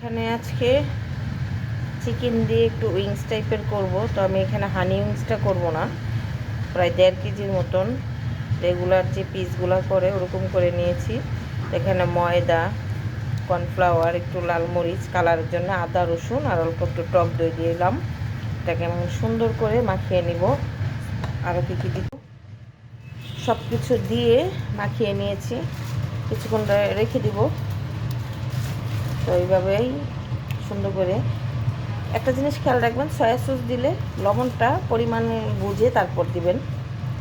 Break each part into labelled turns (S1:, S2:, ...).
S1: এখানে আজকে চিকেন দিয়ে একটু উইংস টাইপের করব। তো আমি এখানে হানি উইংসটা করব না, প্রায় 1.5 কেজির মতন রেগুলার যে পিসগুলো করে ওরকম করে নিয়েছি। এখানে ময়দা, কর্নফ্লাওয়ার, একটু লাল মরিচ কালারের জন্য, আদা রসুন আর অল্প একটু টক দই দিলাম। এটাকে আমি সুন্দর করে মাখিয়ে নিব। আরও কী কী দিব সব কিছু দিয়ে মাখিয়ে নিয়েছি, কিছুক্ষণ রেখে দিব। তো এইভাবেই সুন্দর করে একটা জিনিস খেয়াল রাখবেন, সয়া সস দিলে লবণটা পরিমাণ বুঝে তারপর দিবেন,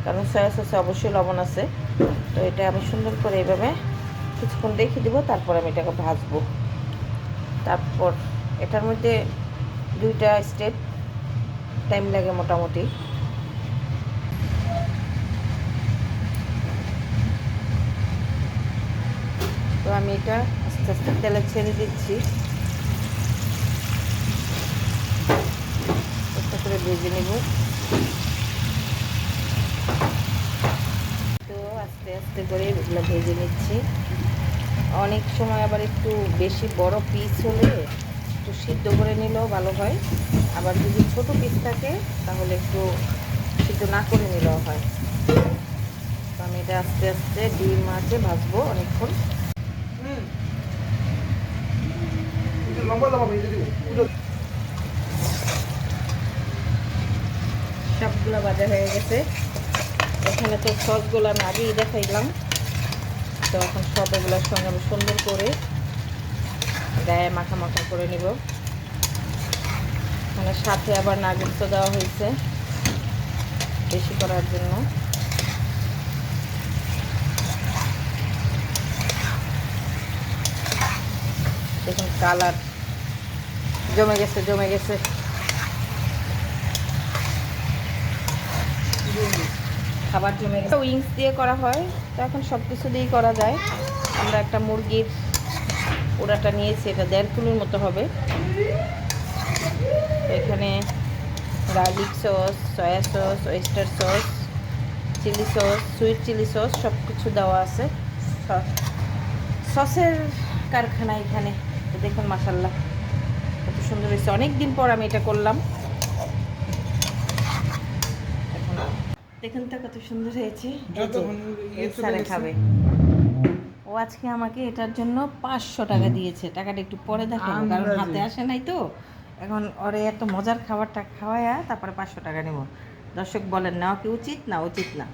S1: কারণ সয়া সসে অবশ্যই লবণ আছে। তো এটা আমি সুন্দর করে এইভাবে কিছুক্ষণ রেখে দিব, তারপর আমি এটাকে ভাজবো। তারপর এটার মধ্যে 2টা স্টেপ টাইম লাগে মোটামুটি। তো আমি এটা আস্তে আস্তে তেলে ছেড়ে দিচ্ছি, একটা করে ভেজে নেব। তো আস্তে আস্তে করে এগুলো ভেজে নিচ্ছি। অনেক সময় আবার একটু বেশি বড় পিস হলে একটু সিদ্ধ করে নিলেও ভালো হয়, আবার যদি ছোট পিস থাকে তাহলে একটু সিদ্ধ না করে নিলেও হয়। তো আমি এটা আস্তে আস্তে ডিম মাছে ভাজবো অনেকক্ষণ। সবগুলো ভাজা হয়ে গেছে। এখানে তো সসগুলো আমি আগেই দেখাইলাম। তো এখন সব এগুলোর সঙ্গে আমি সুন্দর করে গায়ে মাখা মাখা করে নেব। মানে সাথে আবার নাগেটসও দেওয়া হয়েছে বেশি করার জন্য। দেখুন কালার জমে গেছে জমে গেছে। খাবার জমে গেছে। উইংস দিয়ে করা হয়, তো এখন সব কিছু দিয়েই করা যায়। আমরা একটা মুরগির ওড়াটা নিয়েছি, এটা 1.5 কিলোর মতো হবে। এখানে garlic sauce, soya sauce, oyster sauce, chilli sauce, sweet chilli sauce সব কিছু দেওয়া আছে। সসের কারখানা এখানে। তো দেখুন মাশাল্লাহ কত সুন্দর হয়েছে। অনেক দিন পর আমি এটা করলাম। এখন দেখুন তো কত সুন্দর হয়েছে। স্যারে খাবে। ও আজকে আমাকে এটার জন্য 500 টাকা দিয়েছে। টাকাটা একটু পরে দেখাবো, কারণ হাতে আসে নাই তো। এখন ওরে এত মজার খাবারটা খাওয়ায়া তারপরে 500 টাকা নেব। দর্শক বলেন নেওয়া কি উচিত না উচিত না?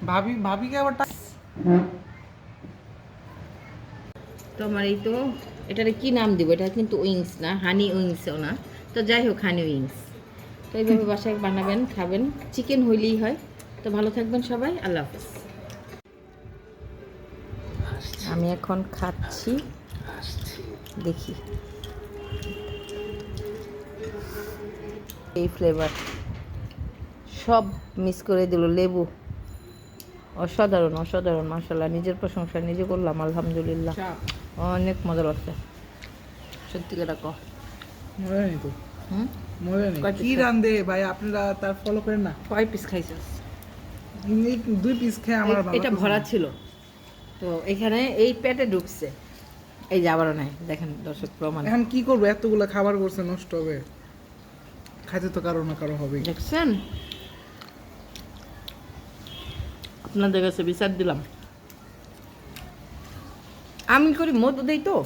S2: ভাবি খাবারটা
S1: তো আমার এই তো এটারে কি নাম দিব? এটা কিন্তু উইংস না, হানি উইংসও না। তো যাই হোক, হানি উইংস। তো এইভাবে বাসায় বানাবেন, খাবেন। চিকেন হইলেই হয়। তো ভালো থাকবেন সবাই, আল্লাহ হাফেজ। আমি এখন খাচ্ছি, দেখি এই ফ্লেভার সব মিস করে দিল। লেবু অসাধারণ অসাধারণ, মাশাআল্লাহ। নিজের প্রশংসা নিজে করলাম, আলহামদুলিল্লাহ। অনেক মজা লাগছে সত্যি করে। কো
S2: মজা নেই তো,
S1: হুম,
S2: মজা নেই। কি রান্দে ভাই, আপনারা তার ফলো করেন না?
S1: কয় পিস খাইছিস?
S2: 2 পিস খেয়ে আমার ভালো
S1: এটা ভরা ছিল, তো এখানে এই পেটে ঢুকছে। এই যে আবারও নাই, দেখেন দর্শক প্রমাণ।
S2: এখন কি করবো, এতগুলো খাবার করছে, নষ্ট হবে। খাইতে তো কারো না কারো হবে।
S1: দেখছেন, আপনাদের কাছে বিচার দিলাম। আমি করি মধু দেই তো।